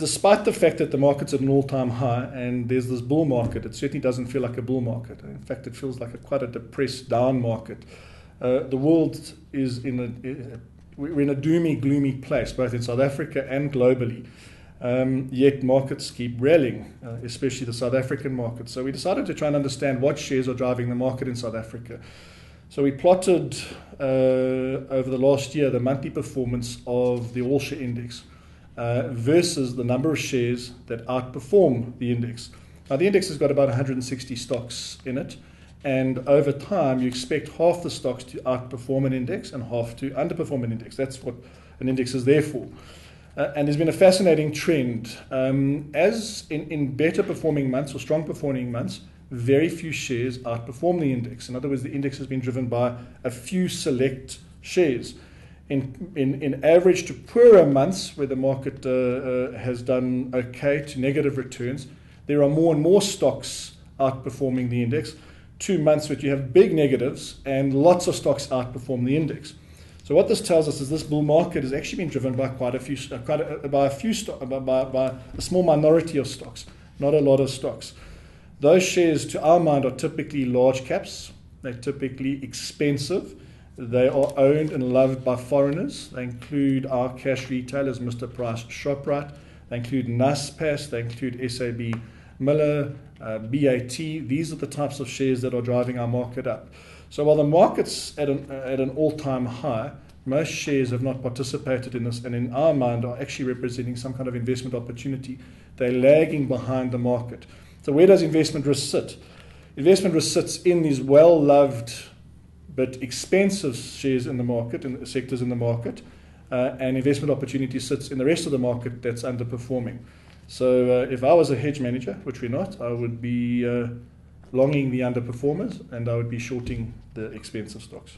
despite the fact that the market's at an all-time high and there's this bull market, it certainly doesn't feel like a bull market. In fact, it feels like quite a depressed down market. The world is we're in a doomy, gloomy place, both in South Africa and globally. Yet markets keep rallying, especially the South African market. So we decided to try and understand what shares are driving the market in South Africa. So we plotted over the last year the monthly performance of the all-share index versus the number of shares that outperform the index. Now the index has got about 160 stocks in it, and over time you expect half the stocks to outperform an index and half to underperform an index. That's what an index is there for. And there's been a fascinating trend. As in better performing months or strong performing months, very few shares outperform the index. In other words, the index has been driven by a few select shares. In average to poorer months, where the market has done okay to negative returns, there are more and more stocks outperforming the index. 2 months where you have big negatives and lots of stocks outperform the index. So what this tells us is this bull market has actually been driven by by a small minority of stocks, not a lot of stocks. Those shares, to our mind, are typically large caps. They're typically expensive. They are owned and loved by foreigners. They include our cash retailers, Mr. Price, Shoprite. They include Naspers. They include SAB Miller, BAT. These are the types of shares that are driving our market up. So while the market's at an all-time high, most shares have not participated in this, and in our mind are actually representing some kind of investment opportunity. They're lagging behind the market. So where does investment risk sit? Investment risk sits in these well-loved but expensive shares in the market, in the sectors in the market, and investment opportunity sits in the rest of the market that's underperforming. So if I was a hedge manager, which we're not, I would be longing the underperformers and I would be shorting the expensive stocks.